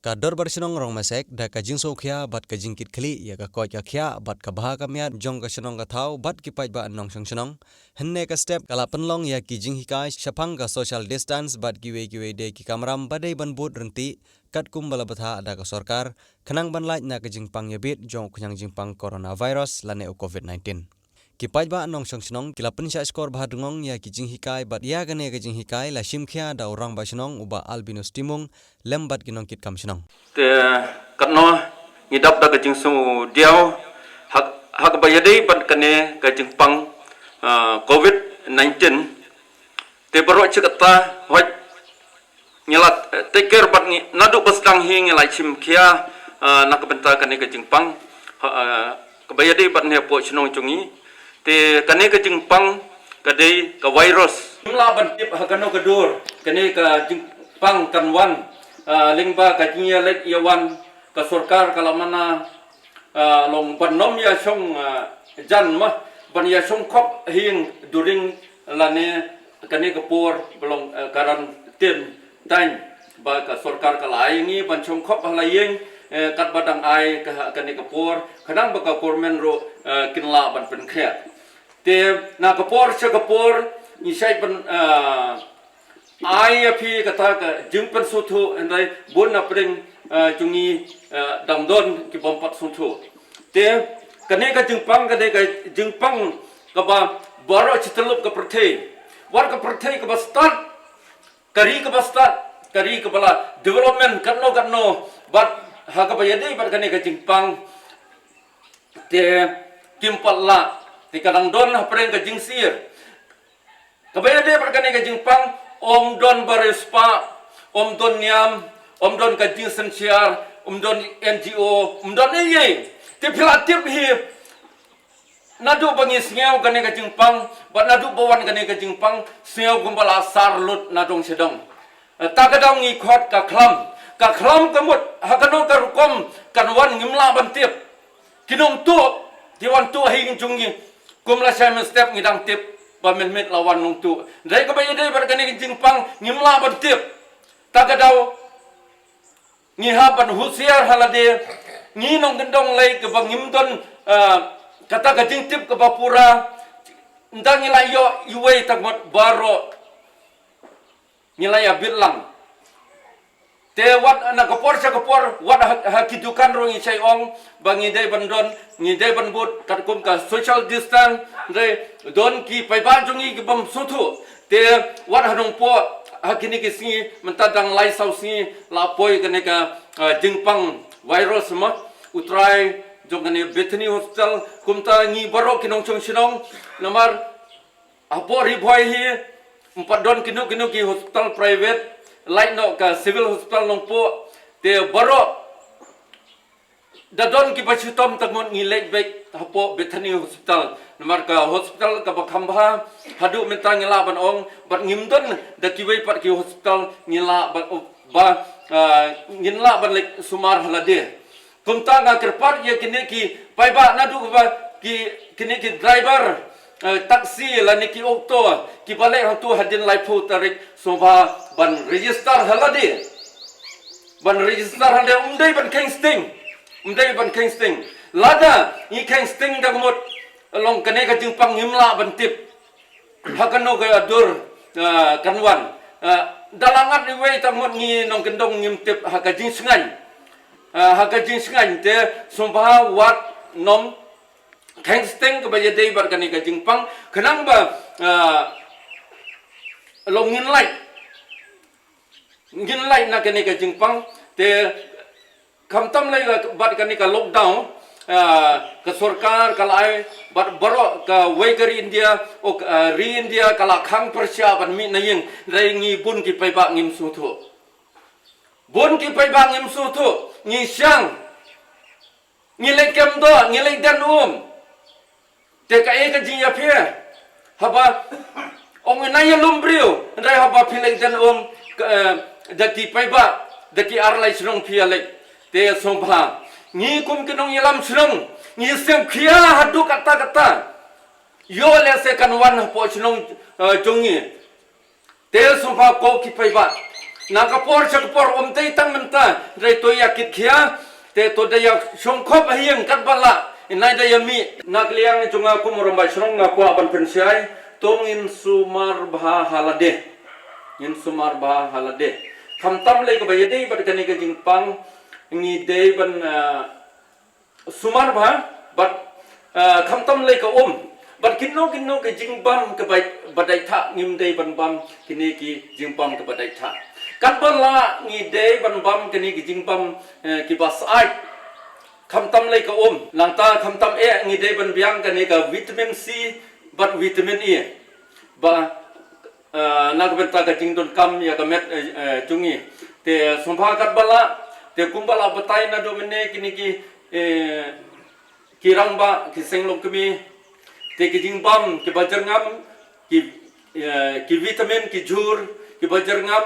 Kador barsinong rong masek da kajing sokhya bat kajing kit khli ya ka koi ka khya bat ka baha ka miat jong ka shnong ka thau bat ki pai ba nong shong shnong henne ka step kala penlong ya ki jing hikai shapang ka social distance bat ki we de ki kamram badai ban bot renti kat kum bala batha ada ka sarkar khanang ban laj na ka jing pang ya bit jong khunyang jing pang coronavirus lane covid-19 Kipai ba nong shong shnong kila pensya skor bah dungong ya kijing hikai bat ya gane kijing hikai la shimkhya da orang ba shnong uba albinus timung lembat ginong kit kam shnong te katno ngidap da kijing su diaw hak ba yadi ban kane kijing pang covid-19 te baro chikata hoj ngelat take care bat nadu basdang hi ngelai shimkhya nak benta kane kijing pang kabayadi bat ne po shnong chungi te kane ka jingpang kadai ka virus mla ban tip hakano kadur kane ka jingpang kanwan lingba ka jinya lek yawan ka sarkar kalamana long panom ya song jan ma ban ya song khop hing during lane kane ka por belong karan tin tan ba ka sarkar kalai ngi ban song khop halayeng kat badang ai ka kane ka por khadang ba ka kormen ro kinla ban pen khya te na kapor sa kapor ni sai ban ai api kata ka jingpan suthu andai bon na pring jungi damdon ki bompat suthu te kane ka jingpang ka ba baro chitlup ka prthe war ka prthe ka ba start kari ka bala development kanno but ha ka ba yadi bar kane ka jingpang te kimpalla ti kadang don preng ka jingsir kabaya de perkane ka jingpang om don barespa om don niam om don ka jingsen siar om don NGO om don ye ti pilatip hi nadu bangis ngeu kane ka jingpang ba nadu bawan kane ka jingpang seo gumbala sarlut nadong sedong ta kadang ngi khot ka khlam kamut hakano ka rukom kanwan ngimla bantip kinong tu diwan tu hing jungi kumla saya step ngidang tip pamen lawan nung tu dai ka bayi dai barkani jingpang ngimla bantip tagadau ngihaban husiar halade ngi nong gendong lai ke bangimdon kata ka jingtip ke bapura ndang ilayo yuwei takmat baro ngilaya bilang te wat na kapor wat hakidukan ro ngi chai ong bangi dai bandon ngi dai banbut katkum ka social distance dai don ki paiba jungi ki bam suthu te wat hanung po hakini ki singi mentadang lai sau singi la poi kane ka jingpang virus ma utrai jongane Bethany hospital kumta ngi baro kinong chung sinong namar apo ri boy hi empat don kinu ki hospital private lain no ka civil hospital nong po te baro dadon ki pachutom tagmon ngilek bek hapo Bethany hospital namar ka hospital ka bakhamba hadu mentang ngila ban ong bat ngimdon da kiwei pat ki hospital ngila ba ngila ban lek sumar halade kumta nga kerpat ye kini ki paiba nadu ba ki kini ki driver taksi la niki okto ki balai hantu hadin laifu tarik soba ban register halade umdai ban kingsting lada i kingsting da gumot long kane ka jingpang ngimla ban tip hakano ka dur kanwan dalangat ni wei tamot ngi nong kendong ngimtip hakajing sengan te soba wat nom kingsting ka baye dei bar kane ka jingpang khanang ba long ngin lai na kane ka jingpang te khamtam lai bat kane ka lockdown ka sarkar kalai bat baro ka waikari India o ri India kala khang persya ban mi na yeng rai ngi bun ki paiba ngim su thu ngi syang ngi lai kem do ngi lai dan te ka e ka jinya phe haba ong na ya lumbrio ndai haba philek dan daki paiba daki arlai srong phia lek te sombha ngi kum kinong yalam srong ngi sem khia hadu kata yo le se kanwan po srong jongi te sombha ko ki paiba nakapor chakapor umtei tang menta dai to yakit khia te to da yak shongkhop hiang kat bala inai da yami nakliang ni chunga kumurum bai shrong nga kwa ban pensiai tongin sumar bha halade in sumar bha halade khamtam le ko bai dei bat kani ka jingpang ngi dei ban sumar bha bat khamtam le ka bat kinno ke jingbam ke badai tha ngim dei ban bam kini ki jingbam ke badai tha kat bala ngi dei ban bam kini ki jingbam ki bas ai khamtam le ka langta khamtam e ngi dei ban biang kani ka vitamin C bat vitamin E ba nak benta ka jingdon kam ya ka met chungi te sompha kat bala te kumbala batai na do mene kini ki kirang ba ki senglok kemi te ki jingbam ki bajar ngam ki vitamin ki jur ki bajar ngam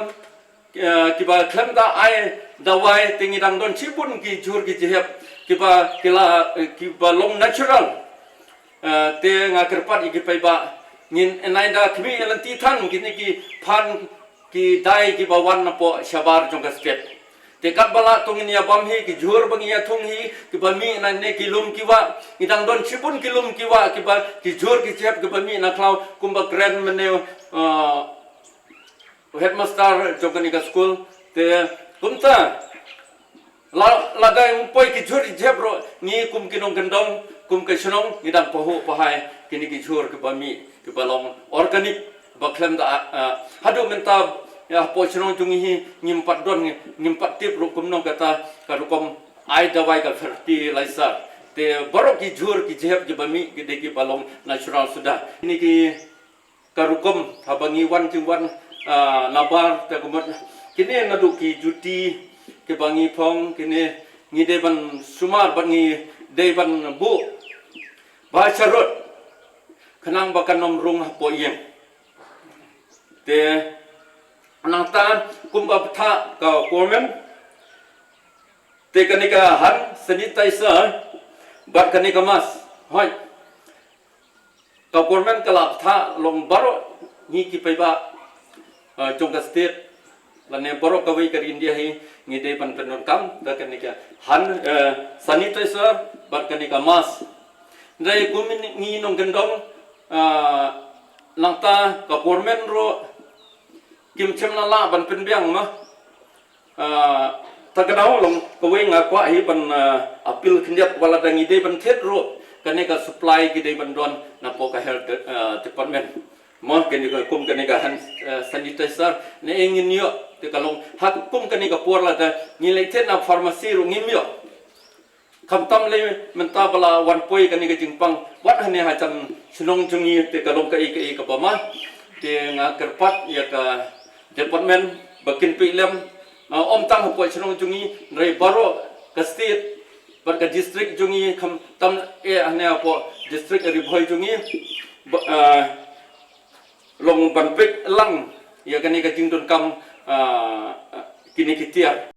ki ba khlem da ai dawai tingi dang don chipun ki jur ki jehep ki ba long natural te nga kerpat ki pai ba ngin enai da kmi elanti than kini ki phan ki dai ki ba wan na po shabar jong ka step te kat bala tongin ya bam hi ki jur bang ya thung hi ki ba mi na ne ki lum ki wa idang don chipun ki lum ki wa ki ba ki jur ki chep ki ba mi na klau kumba grand mene headmaster jogani ka school te kumta la dai poi ki jur jep ro ni kum ki nong gendong kum ka shnong idang pohu pahai kini ki jur ki ba mi ki ba long organic ba klem da hadu menta ya po shnong jungi hi ngimpat don ngimpat tip ro kum nong kata ka rukom ai dawai ka fertilizer te borok ki jur ki jep ki ba mi ki de ki ba long natural sudah ini ki ka rukom habangi wan ki wan nabar te kumot kini nadu ki juti ki bangi phong kini ngi de ban sumar ban ngi de ban bu ba charot khanang bakan nom rung po yeng te nang ta kumba tha ka komen te kanika han sanitizer bat kanika mas hoi ka komen kala tha long baro ngi ki pai ba jongka state lane baro kawai kar india hi ngi de pan penon kam da kanika han sanitizer bat kanika mas dai kumin ngi nong gendong langta ka komen ro kim chem na la ban pen biang ma ta kadau long kawai nga kwa hi ban apil khindiat wala da ngi de ban thet ro kanika supply ki de ban don na po ka health department mon kanika kum kanika han sanitizer ne engin yo te kalong hat kum kanika por la da ngi le thet na pharmacy ro ngim yo khamtam le menta bala wan poi kanika jingpang wat hane ha chan sunong jungi te kalong ka ik ka bama te nga kerpat ya ka department bakin pilem om tang po sunong jungi rei baro ka state bar ka district jungi kham tam e hane po district ri bhoi jungi long ban pek lang ya kanika jingdon kam kini kitia